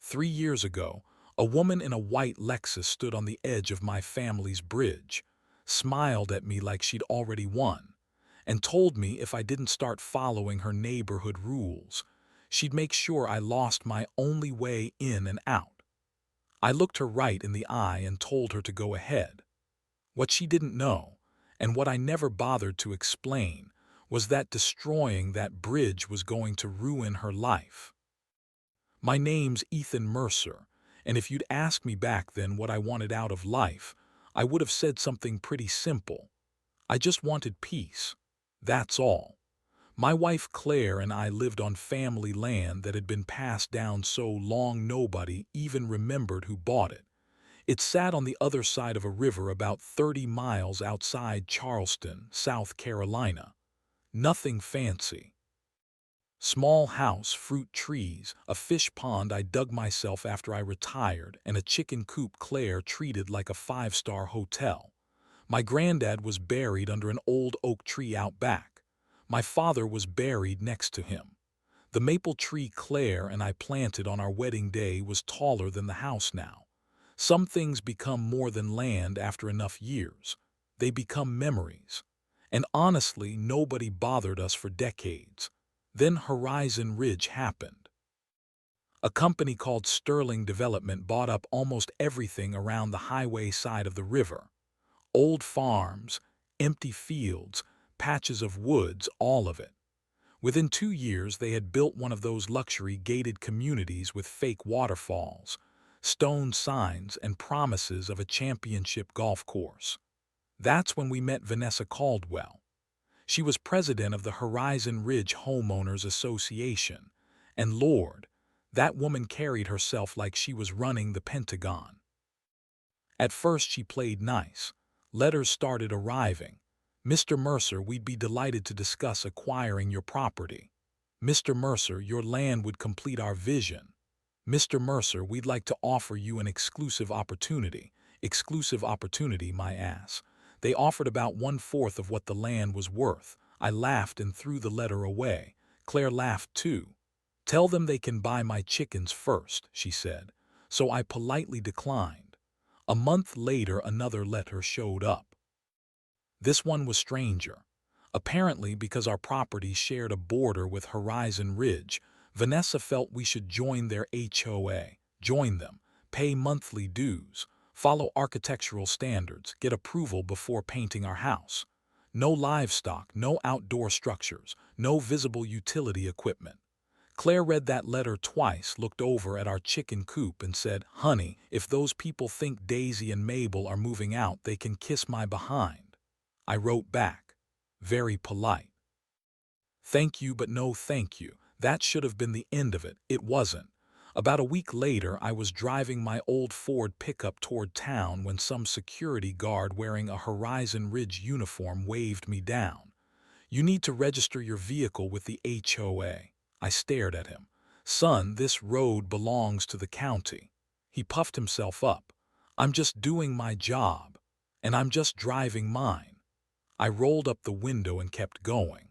3 years ago, a woman in a white Lexus stood on the edge of my family's bridge, smiled at me like she'd already won, and told me if I didn't start following her neighborhood rules, she'd make sure I lost my only way in and out. I looked her right in the eye and told her to go ahead. What she didn't know, and what I never bothered to explain, was that destroying that bridge was going to ruin her life. My name's Ethan Mercer, and if you'd asked me back then what I wanted out of life, I would have said something pretty simple. I just wanted peace. That's all. My wife Claire and I lived on family land that had been passed down so long nobody even remembered who bought it. It sat on the other side of a river about 30 miles outside Charleston, South Carolina. Nothing fancy. Small house, fruit trees, a fish pond I dug myself after I retired, and a chicken coop Claire treated like a five-star hotel. My granddad was buried under an old oak tree out back. My father was buried next to him. The maple tree Claire and I planted on our wedding day was taller than the house now. Some things become more than land after enough years. They become memories. And honestly, nobody bothered us for decades. Then Horizon Ridge happened. A company called Sterling Development bought up almost everything around the highway side of the river. Old farms, empty fields, patches of woods, all of it. Within 2 years, they had built one of those luxury gated communities with fake waterfalls, stone signs, and promises of a championship golf course. That's when we met Vanessa Caldwell. She was president of the Horizon Ridge Homeowners Association, and Lord, that woman carried herself like she was running the Pentagon. At first she played nice. Letters started arriving. "Mr. Mercer, we'd be delighted to discuss acquiring your property. Mr. Mercer, your land would complete our vision. Mr. Mercer, we'd like to offer you an exclusive opportunity." Exclusive opportunity, my ass. They offered about 1/4 of what the land was worth. I laughed and threw the letter away. Claire laughed too. "Tell them they can buy my chickens first," she said. So I politely declined. A month later, another letter showed up. This one was stranger. Apparently, because our property shared a border with Horizon Ridge, Vanessa felt we should join their HOA. Join them, pay monthly dues, follow architectural standards, get approval before painting our house. No livestock, no outdoor structures, no visible utility equipment. Claire read that letter twice, looked over at our chicken coop and said, "Honey, if those people think Daisy and Mabel are moving out, they can kiss my behind." I wrote back, very polite. "Thank you, but no thank you." That should have been the end of it. It wasn't. About a week later, I was driving my old Ford pickup toward town when some security guard wearing a Horizon Ridge uniform waved me down. "You need to register your vehicle with the HOA." I stared at him. "Son, this road belongs to the county." He puffed himself up. "I'm just doing my job, and I'm just driving mine." I rolled up the window and kept going.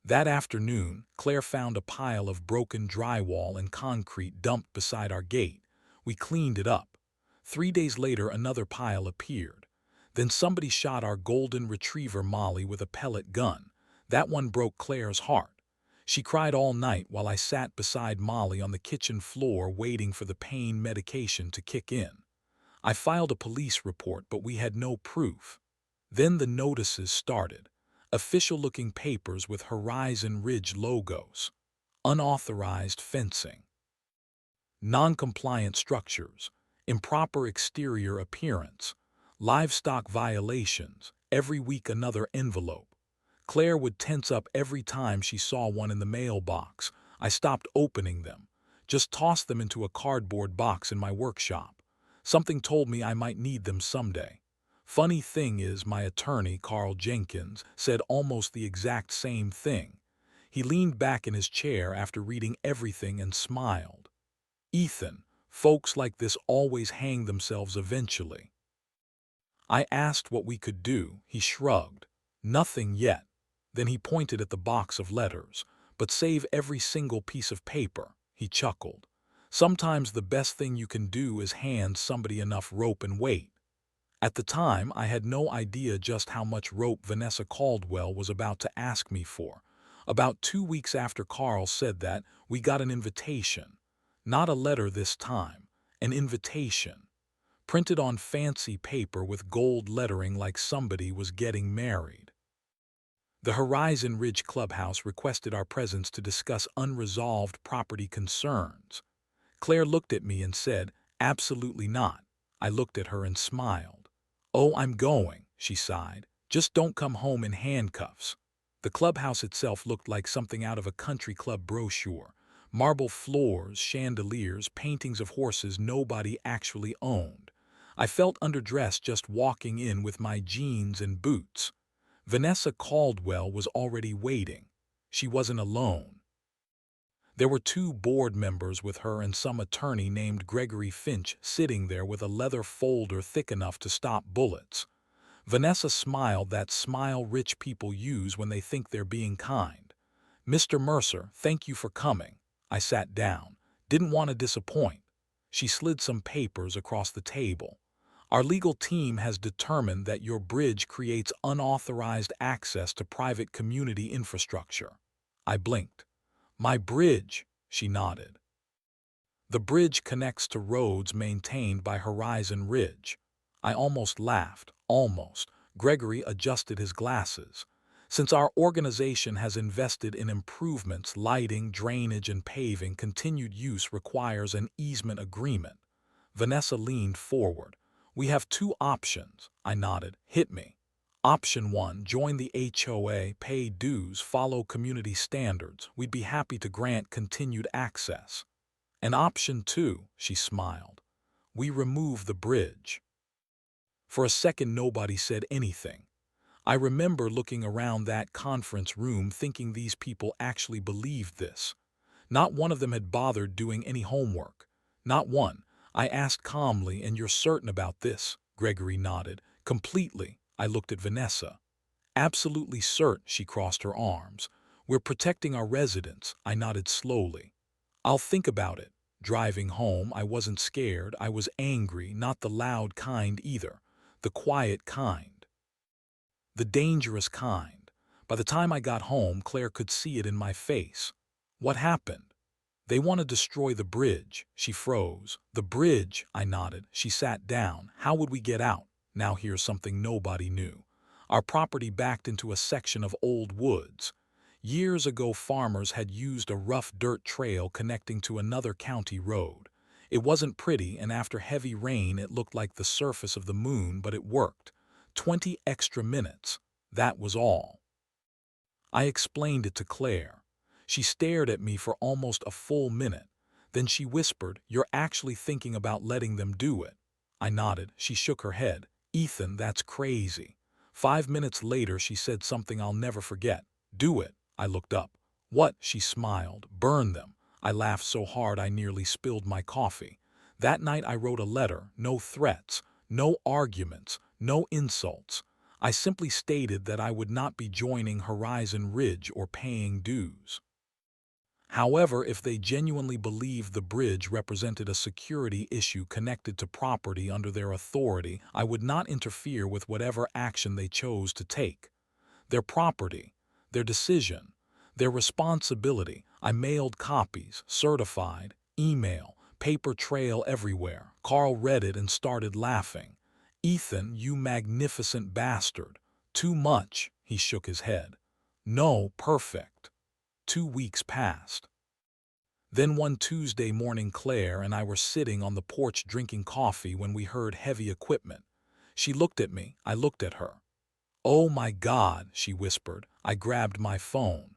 That afternoon, Claire found a pile of broken drywall and concrete dumped beside our gate. We cleaned it up. 3 days later, another pile appeared. Then somebody shot our golden retriever Molly with a pellet gun. That one broke Claire's heart. She cried all night while I sat beside Molly on the kitchen floor waiting for the pain medication to kick in. I filed a police report, but we had no proof. Then the notices started. Official-looking papers with Horizon Ridge logos. Unauthorized fencing. Non-compliant structures. Improper exterior appearance. Livestock violations. Every week another envelope. Claire would tense up every time she saw one in the mailbox. I stopped opening them. Just tossed them into a cardboard box in my workshop. Something told me I might need them someday. Funny thing is, my attorney, Carl Jenkins, said almost the exact same thing. He leaned back in his chair after reading everything and smiled. "Ethan, folks like this always hang themselves eventually." I asked what we could do. He shrugged. "Nothing yet." Then he pointed at the box of letters. "But save every single piece of paper." He chuckled. Sometimes the best thing you can do is hand somebody enough rope and wait. At the time, I had no idea just how much rope Vanessa Caldwell was about to ask me for. About 2 weeks after Carl said that, we got an invitation. Not a letter this time, an invitation. Printed on fancy paper with gold lettering like somebody was getting married. The Horizon Ridge Clubhouse requested our presence to discuss unresolved property concerns. Claire looked at me and said, "Absolutely not." I looked at her and smiled. "Oh, I'm going," she sighed. "Just don't come home in handcuffs." The clubhouse itself looked like something out of a country club brochure. Marble floors, chandeliers, paintings of horses nobody actually owned. I felt underdressed just walking in with my jeans and boots. Vanessa Caldwell was already waiting. She wasn't alone. There were 2 board members with her and some attorney named Gregory Finch sitting there with a leather folder thick enough to stop bullets. Vanessa smiled, that smile rich people use when they think they're being kind. "Mr. Mercer, thank you for coming." I sat down. Didn't want to disappoint. She slid some papers across the table. "Our legal team has determined that your bridge creates unauthorized access to private community infrastructure." I blinked. "My bridge," she nodded. "The bridge connects to roads maintained by Horizon Ridge." I almost laughed. Almost. Gregory adjusted his glasses. "Since our organization has invested in improvements, lighting, drainage, and paving, continued use requires an easement agreement." Vanessa leaned forward. "We have 2 options." I nodded. "Hit me." "Option 1, join the HOA, pay dues, follow community standards. We'd be happy to grant continued access." "And option 2, she smiled. "We remove the bridge." For a second nobody said anything. I remember looking around that conference room thinking these people actually believed this. Not one of them had bothered doing any homework. Not one. I asked calmly, "And you're certain about this?" Gregory nodded. "Completely." I looked at Vanessa. "Absolutely certain." She crossed her arms. "We're protecting our residents." I nodded slowly. "I'll think about it." Driving home, I wasn't scared. I was angry, not the loud kind either. The quiet kind. The dangerous kind. By the time I got home, Claire could see it in my face. "What happened?" "They want to destroy the bridge." She froze. "The bridge," I nodded. She sat down. "How would we get out?" Now here's something nobody knew. Our property backed into a section of old woods. Years ago, farmers had used a rough dirt trail connecting to another county road. It wasn't pretty, and after heavy rain it looked like the surface of the moon, but it worked. 20 extra minutes. That was all. I explained it to Claire. She stared at me for almost a full minute. Then she whispered, "You're actually thinking about letting them do it?" I nodded. She shook her head. "Ethan, that's crazy." 5 minutes later she said something I'll never forget. "Do it." I looked up. "What?" She smiled. "Burn them." I laughed so hard I nearly spilled my coffee. That night I wrote a letter. No threats, no arguments, no insults. I simply stated that I would not be joining Horizon Ridge or paying dues. However, if they genuinely believed the bridge represented a security issue connected to property under their authority, I would not interfere with whatever action they chose to take. Their property, their decision, their responsibility. I mailed copies, certified, email, paper trail everywhere. Carl read it and started laughing. "Ethan, you magnificent bastard." "Too much," he shook his head. "No, perfect." 2 weeks passed. Then one Tuesday morning Claire and I were sitting on the porch drinking coffee when we heard heavy equipment. She looked at me, I looked at her. "Oh my God," she whispered. I grabbed my phone.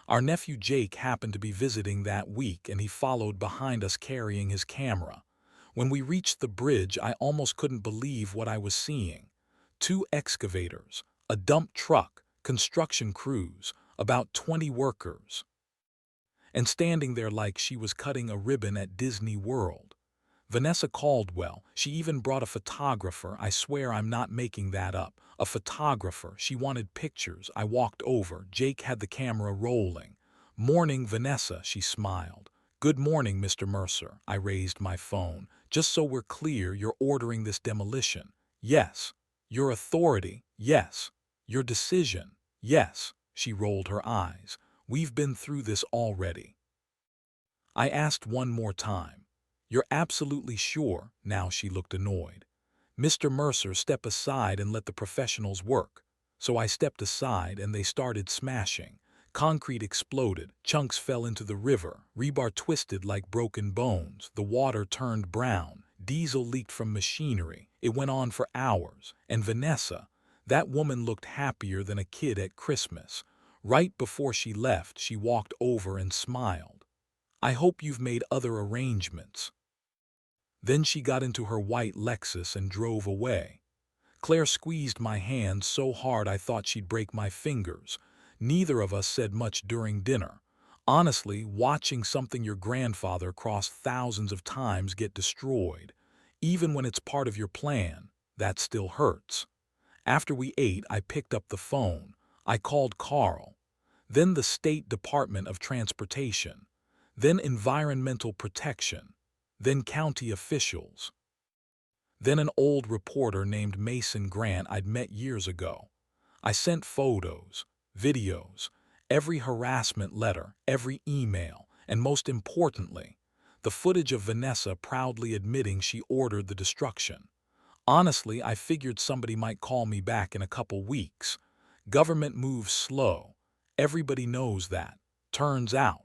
Our nephew Jake happened to be visiting that week and he followed behind us carrying his camera. When we reached the bridge, I almost couldn't believe what I was seeing. 2 excavators, a dump truck, construction crews, about 20 workers. And standing there like she was cutting a ribbon at Disney World. Vanessa Caldwell, she even brought a photographer. I swear I'm not making that up. A photographer. She wanted pictures. I walked over. Jake had the camera rolling. "Morning, Vanessa," she smiled. Good morning, Mr. Mercer. I raised my phone. Just so we're clear, you're ordering this demolition. Yes. Your authority. Yes. Your decision. Yes. She rolled her eyes. We've been through this already. I asked one more time. You're absolutely sure? Now she looked annoyed. Mr. Mercer, step aside and let the professionals work. So I stepped aside and they started smashing. Concrete exploded, chunks fell into the river, rebar twisted like broken bones, the water turned brown, diesel leaked from machinery. It went on for hours, and Vanessa, that woman looked happier than a kid at Christmas. Right before she left, she walked over and smiled. I hope you've made other arrangements. Then she got into her white Lexus and drove away. Claire squeezed my hand so hard I thought she'd break my fingers. Neither of us said much during dinner. Honestly, watching something your grandfather crossed thousands of times get destroyed, even when it's part of your plan, that still hurts. After we ate, I picked up the phone. I called Carl, then the State Department of Transportation, then Environmental Protection, then county officials. Then an old reporter named Mason Grant I'd met years ago. I sent photos, videos, every harassment letter, every email, and most importantly, the footage of Vanessa proudly admitting she ordered the destruction. Honestly, I figured somebody might call me back in a couple weeks. Government moves slow. Everybody knows that. Turns out,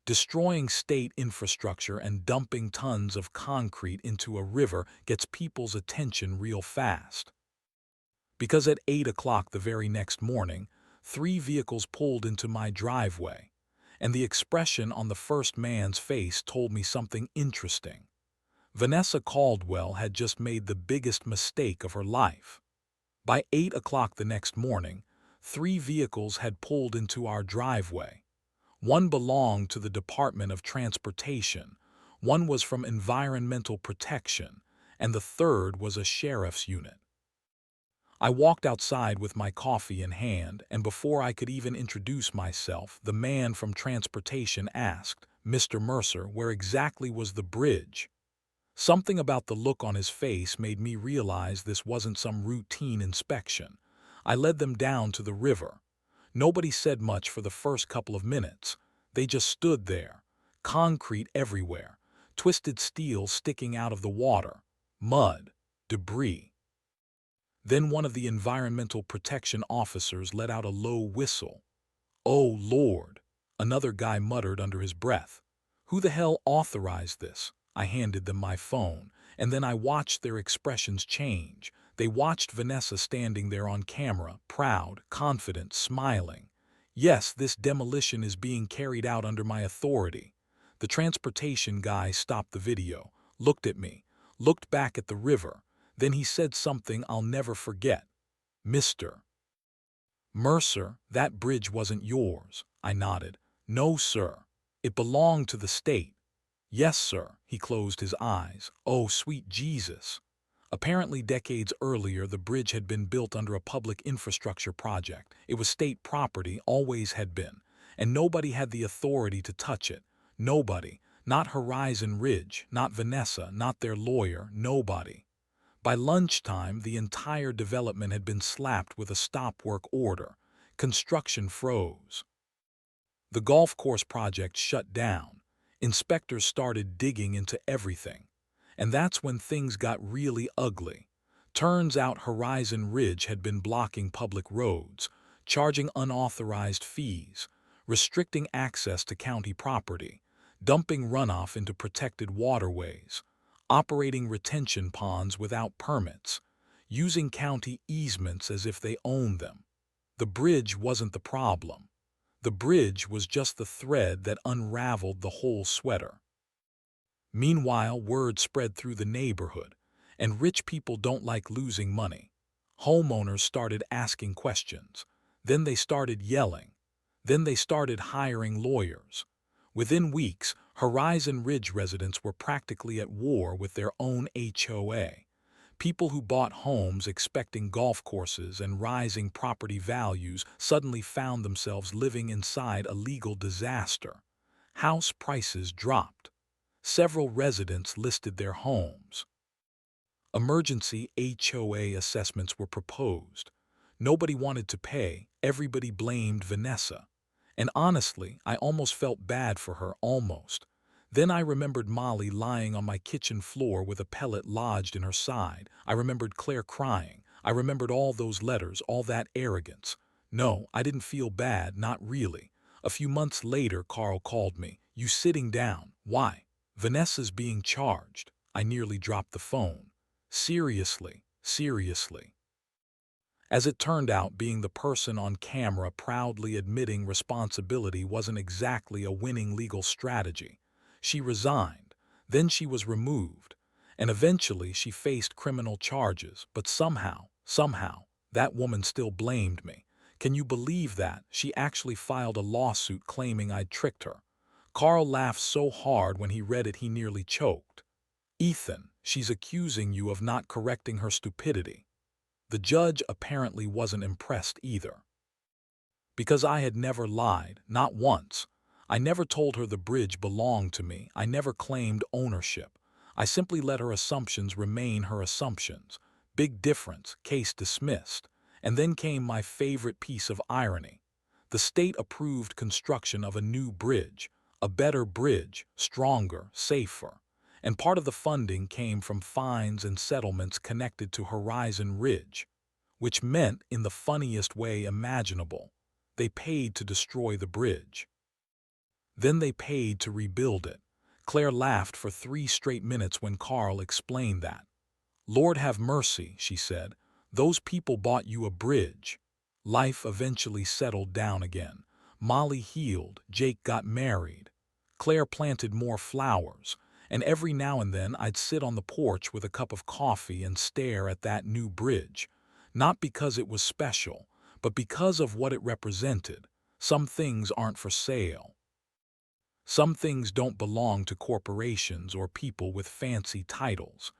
destroying state infrastructure and dumping tons of concrete into a river gets people's attention real fast. Because at 8 o'clock the very next morning, 3 vehicles pulled into my driveway, and the expression on the first man's face told me something interesting. Vanessa Caldwell had just made the biggest mistake of her life. By 8 o'clock the next morning, 3 vehicles had pulled into our driveway. One belonged to the Department of Transportation, one was from Environmental Protection, and the third was a sheriff's unit. I walked outside with my coffee in hand, and before I could even introduce myself, the man from Transportation asked, "Mr. Mercer, where exactly was the bridge?" Something about the look on his face made me realize this wasn't some routine inspection. I led them down to the river. Nobody said much for the first couple of minutes. They just stood there, concrete everywhere, twisted steel sticking out of the water, mud, debris. Then one of the environmental protection officers let out a low whistle. "Oh, Lord," another guy muttered under his breath. "Who the hell authorized this?" I handed them my phone, and then I watched their expressions change. They watched Vanessa standing there on camera, proud, confident, smiling. "Yes, this demolition is being carried out under my authority." The transportation guy stopped the video, looked at me, looked back at the river. Then he said something I'll never forget. "Mr. Mercer, that bridge wasn't yours." I nodded. "No, sir. It belonged to the state." "Yes, sir." He closed his eyes. "Oh, sweet Jesus." Apparently decades earlier, the bridge had been built under a public infrastructure project. It was state property, always had been, and nobody had the authority to touch it. Nobody. Not Horizon Ridge, not Vanessa, not their lawyer, nobody. By lunchtime, the entire development had been slapped with a stop work order. Construction froze. The golf course project shut down. Inspectors started digging into everything. And that's when things got really ugly. Turns out Horizon Ridge had been blocking public roads, charging unauthorized fees, restricting access to county property, dumping runoff into protected waterways, operating retention ponds without permits, using county easements as if they owned them. The bridge wasn't the problem. The bridge was just the thread that unraveled the whole sweater. Meanwhile, word spread through the neighborhood, and rich people don't like losing money. Homeowners started asking questions. Then they started yelling. Then they started hiring lawyers. Within weeks, Horizon Ridge residents were practically at war with their own HOA. People who bought homes expecting golf courses and rising property values suddenly found themselves living inside a legal disaster. House prices dropped. Several residents listed their homes. Emergency HOA assessments were proposed. Nobody wanted to pay, everybody blamed Vanessa. And honestly, I almost felt bad for her, almost. Then I remembered Molly lying on my kitchen floor with a pellet lodged in her side. I remembered Claire crying. I remembered all those letters, all that arrogance. No, I didn't feel bad, not really. A few months later, Carl called me. "You sitting down? Why?" "Vanessa's being charged." I nearly dropped the phone. Seriously, seriously. As it turned out, being the person on camera proudly admitting responsibility wasn't exactly a winning legal strategy. She resigned, then she was removed, and eventually she faced criminal charges, but somehow, that woman still blamed me. Can you believe that? She actually filed a lawsuit claiming I'd tricked her. Carl laughed so hard when he read it he nearly choked. "Ethan, she's accusing you of not correcting her stupidity." The judge apparently wasn't impressed either. Because I had never lied, not once. I never told her the bridge belonged to me. I never claimed ownership. I simply let her assumptions remain her assumptions. Big difference, case dismissed. And then came my favorite piece of irony. The state approved construction of a new bridge, a better bridge, stronger, safer. And part of the funding came from fines and settlements connected to Horizon Ridge, which meant, in the funniest way imaginable, they paid to destroy the bridge. Then they paid to rebuild it. Claire laughed for 3 straight minutes when Carl explained that. "Lord have mercy," she said. "Those people bought you a bridge." Life eventually settled down again. Molly healed, Jake got married. Claire planted more flowers, and every now and then I'd sit on the porch with a cup of coffee and stare at that new bridge. Not because it was special, but because of what it represented. Some things aren't for sale. Some things don't belong to corporations or people with fancy titles.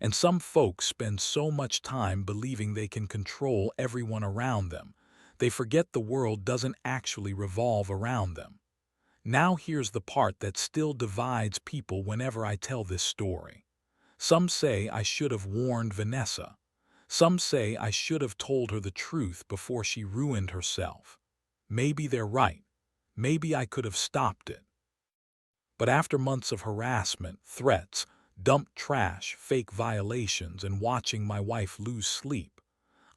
And some folks spend so much time believing they can control everyone around them, they forget the world doesn't actually revolve around them. Now here's the part that still divides people whenever I tell this story. Some say I should have warned Vanessa. Some say I should have told her the truth before she ruined herself. Maybe they're right. Maybe I could have stopped it. But after months of harassment, threats, dumped trash, fake violations, and watching my wife lose sleep,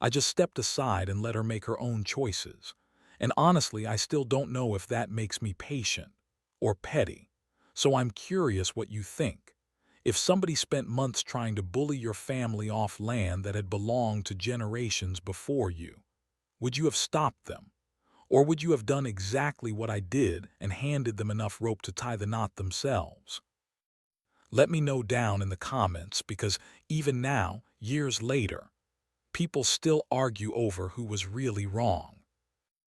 I just stepped aside and let her make her own choices. And honestly, I still don't know if that makes me patient or petty. So I'm curious what you think. If somebody spent months trying to bully your family off land that had belonged to generations before you, would you have stopped them? Or would you have done exactly what I did and handed them enough rope to tie the knot themselves? Let me know down in the comments, because even now, years later, people still argue over who was really wrong.